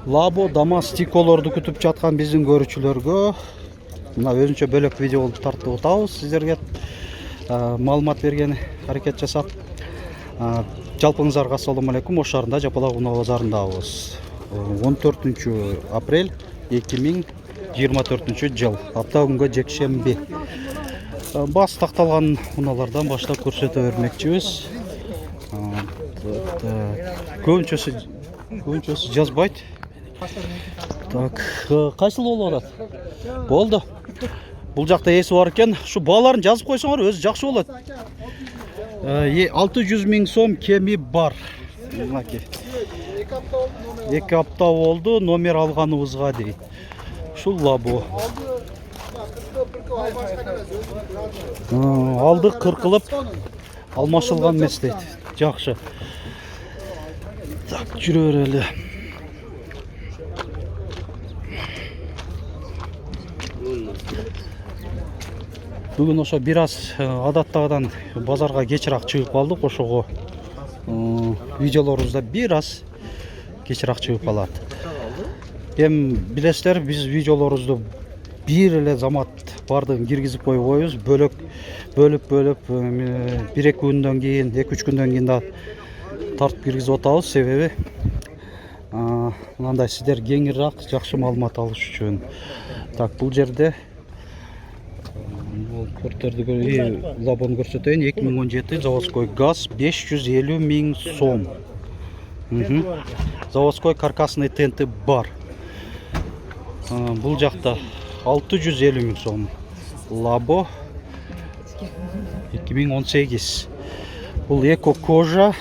Labo Damas Tiko'лорду күтүп жаткан биздин көрүүчүлөргө мына өзүнчө бөлөк видео болуп тартып атабыз. Сиздерге маалымат берген аракет жасап. Жалпыңыздарга ассаламу алейкум. Ош шаарында Жапалак унаа базарындабыз. 14 апрель 2024 жыл. Апта күнгө жекшемби. Бас такталган унаалардан баштап көрсөтө бермекчибиз. Көбүнчөсү жазбайт. Так, кайсыл болуп атат? Болду. Бул жакта эси бар экен. Ушу бааларын жазып койсоңор өзү жакшы болот. 600 000 сом кеми бар. Мынакей. 2 апта болду, номер алганыбызга дейт. Ушул лабо. Алды кыркылып, алмашылган эмес дейт. Жакшы. Так, жүрө берели. Бүгүн ошо бир аз адаттагыдан базарга кечирээк чыгып калдык. Ошого видеолорубузда бир аз кечирээк чыгып калат. Эми билесиздер, биз видеолорубузду бир эле замат бардыгын киргизип койбойбуз. Бөлүп 1-2 күндөн кийин, 2-3 күндөн кийин да тартып киргизип атабыз. Себеби мындай сиздер кеңирээк жакшы маалымат алыш үчүн. Так, бул жерде лабону көрсөтөйүн. 2017 заводской газ 550 000 сом. Заводской каркасный тенти бар. Бул жакта 650 000 сом. Лабо 2018. Бул эко кожа.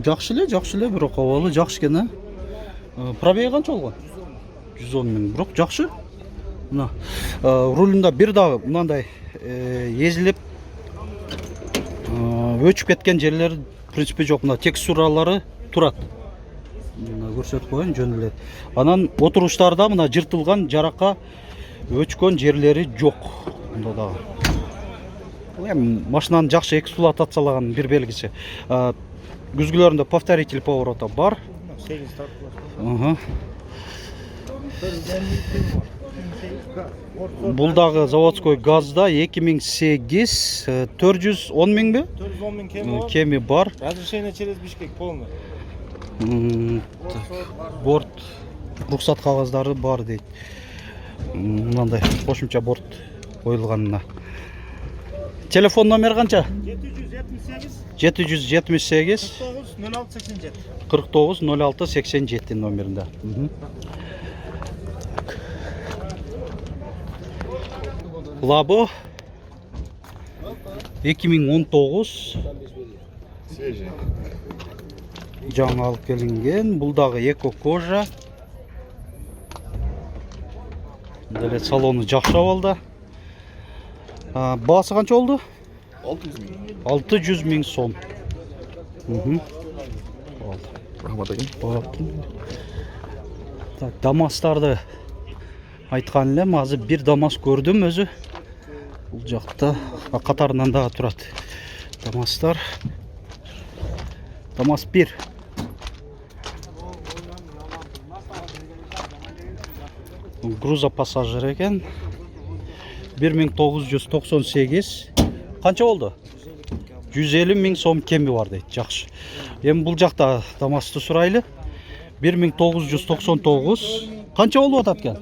Жакшы эле, бирок абалы жакшы экен, Пробеги канча болгон? 110 000. Бирок жакшы. Мына рулунда бир дагы мындай езилип өчүп кеткен жерлер в принципе жок. Мына текстуралары турат. Мына көрсөтүп коеюн, жөн эле. Анан отуруштарда мына жыртылган, жаракка өчкөн жерлери жок. Мында дагы. Эми машинанын жакшы эксплуатациялаган бир белгиси. Күзгүлөрүндө повторитель поворота бар. Бул дагы заводской газда 2008 410 000 410 000 кеми бар. Разрешение через Бишкек полный. Борт рухсат кагаздары бар дейт. Мындай кошумча борт коюлганына. Телефон номер канча? 778 49 06 87 номеринде. Лабо 2019 жаңы алып келинген. Бул дагы эко кожа. Деле салону жакшы абалда. Баасы канча болду? 600 000 сом. Так, Дамастарды айткан элем. Азыр бир Дамас көрдүм өзү. Бул жакта катарынан дагы турат. Дамастар. Дамас 1. Грузопассажир экен. 1998. Канча болду? 150 000 сом кеми бар дейт. Жакшы. Эми бул жакта Дамасты сурайлы. 1999. Канча болуп атат экен?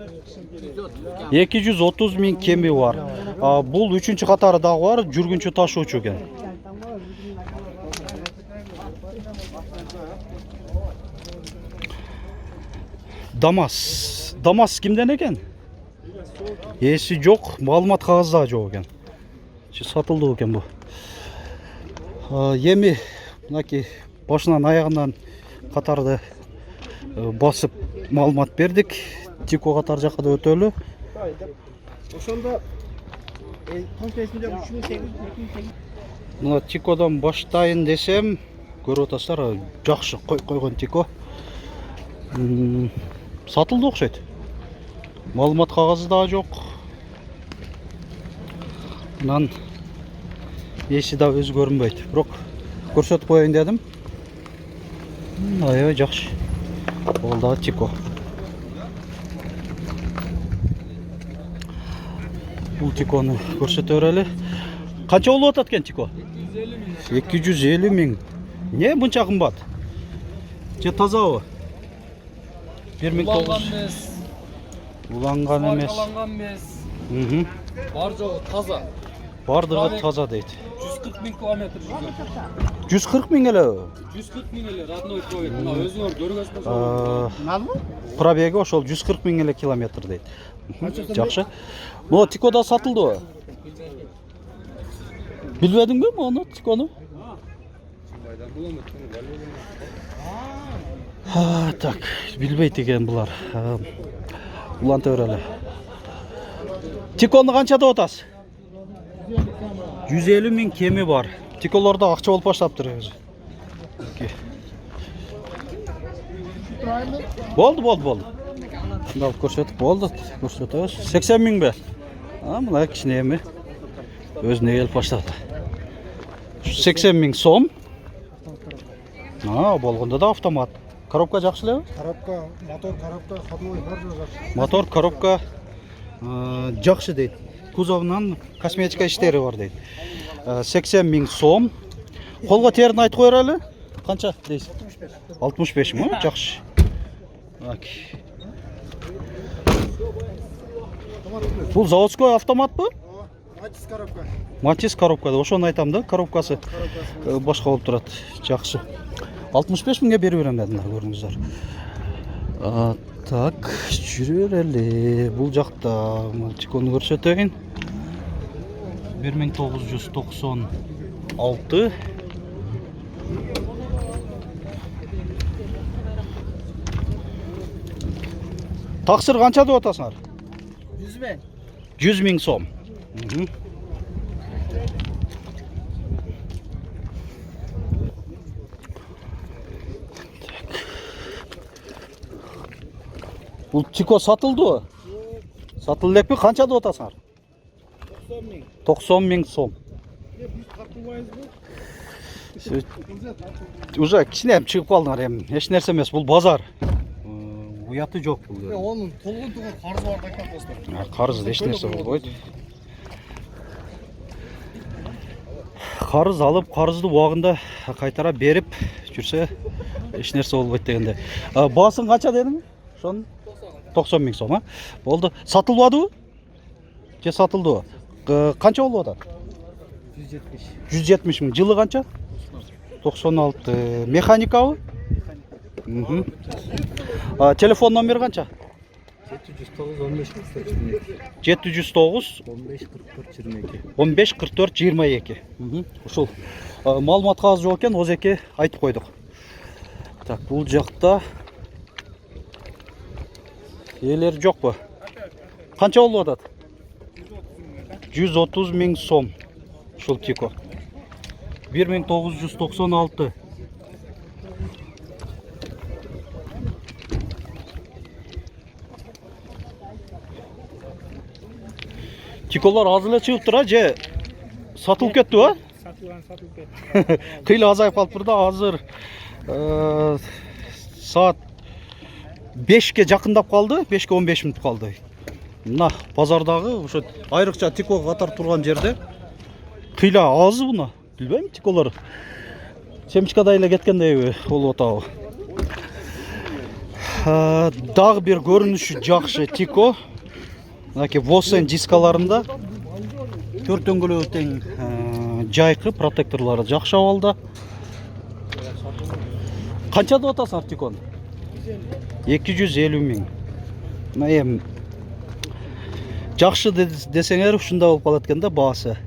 230 000 кеми бар. Бул 3-чү катары дагы бар, жүргүнчү ташуучу экен. Дамас кимден экен? Эси жок, маалымат кагазда жок экен. Сатылды экен бу. Эми мынакей башынан аягынан катарды басып маалымат бердик. Тико катар жакка да өтөлү. Ошондо мына Тикодон баштайын десем, көрүп атасыздар, жакшы койгон Тико. Сатылды окшойт. Маалымат кагазы да жок. Нан эси да өзгөрүнбөйт. Бирок көрсөтүп коеюн дедим. Аябай жакшы. Ол да Тико. Бұл Тиконы көрсете берели. Қанша болуп атат экен Тико? 250 миң. Не мынча кымбат? Же тазабы? 1900. Уланган эмес. Уланган эмес. Бар жогу таза. Бардыгы таза дейт. 140 миң километр жүргөн. 140 миң эле. 140 миң эле родной пробег. Мына өзүңөр көргөнсүздөр. Пробеги ошол 140 миң эле километр дейт. Жакшы. Могу Тико да сатылдыбы? Билбедиңби мону Тикону? Так, билбейт экен булар. Уланта берели. Тикону канча деп атасыз? 150 миң кеми бар. Тиколорда акча болуп баштаптыр өзү. Болду. Мындай көрсөтүп болду. Көрсөтөбүз. 80 миң бе? Мына кичине эми өзүнө келип баштады. 80 миң сом. Болгондо да автомат. Коробка жакшы элеби? Коробка, мотор, коробка, ходовой бар жакшы. Мотор, коробка жакшы дейт. Кузовунан косметика иштери бар дейт. 80 миң сом. Колго терин айтып коерели? Канча дейсиз? 65 миң, жакшы. Бул заводской автоматпы? Матис коробка. Матис коробка. Ошону айтам да, коробкасы башка болуп турат. Жакшы. 65 миңге берип берем дедимер, көрдүңүздөр. Так, жүрө берели. Бул жакта Тикону көрсөтөйүн. 1996. Таксыр канча деп атасыңар? 100 миң. 100 миң сом. Бул Тико сатылдыбы? Сатылды элекпи? Канча деп атасыңар? 90 миң. 90 миң сом. Уже кичине чыгып калдыңар эми. Эч нерсе эмес, бул базар. Уяты жок бул. Onun толгон туган карызы бар да экен достор. Карыз эч нерсе болбойт. Карыз алып, карызды убагында кайтара берип жүрсө эч нерсе болбойт дегенде. Баасын канча дедиң? Ошон 90 миң сом, Болду. Сатылбадыбы? Же сатылдыбы? Канча болуп атат? 170. 170 миң. Жылы канча? 96. Механикабы? Телефон номери канча? 709 15 44 22. Ушул маалыматка аз жок экен, озеке айтып койдук. Так, бул жакта элер жокпу? Канча болуп атат? 130 миң сом. Ушул Тико. 1996. Тиколор аз эле чыгып же сатылып кеттиби? Сатылып кетти. Кыйла азайып калыптыр да, азыр саат 5ке жакындап калды, 5ке 15 мүнөт калды. Мына базардагы ошо айрыкча Тико катар турган жерде кыйла азы буна. Билбейм, Тиколор семчкадай эле кеткендей болуп атабы. Дагы бир көрүнүшү жакшы Тико. Мынакей Vossen дискаларында 4 дөңгөлөгү тең жайкы, протекторлары жакшы абалда. Канча деп атасыңар Тикону? 250 миң. Мына эми жакшы десеңер ушундай болуп калат экен да баасы.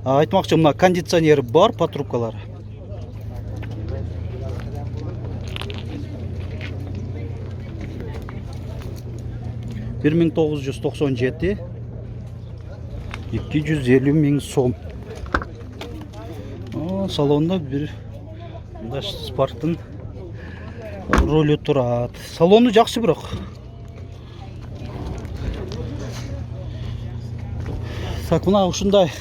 Айтмакчы, мына кондиционери бар, патрубкалары. Bir 1997 250 миң сом. Салонда бир Spark'тын ролі турат. Салону жакшы бирок. Так, мына ушундай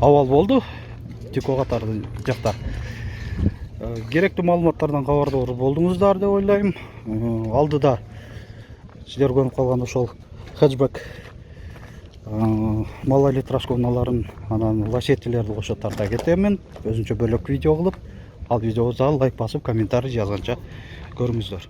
абал болду. Тико катарды жакта. керектүү маалыматтардан кабардар болдуңуздар деп ойлойм. Алдыда силер көрүп калган ошол хэтчбэк малолитражка унааларын анан лосетилерди кошо тарта кетемин. Өзүнчө бөлөк видео кылып, ал видеобузга лайк басып, комментарий жазганча көрүңүздөр.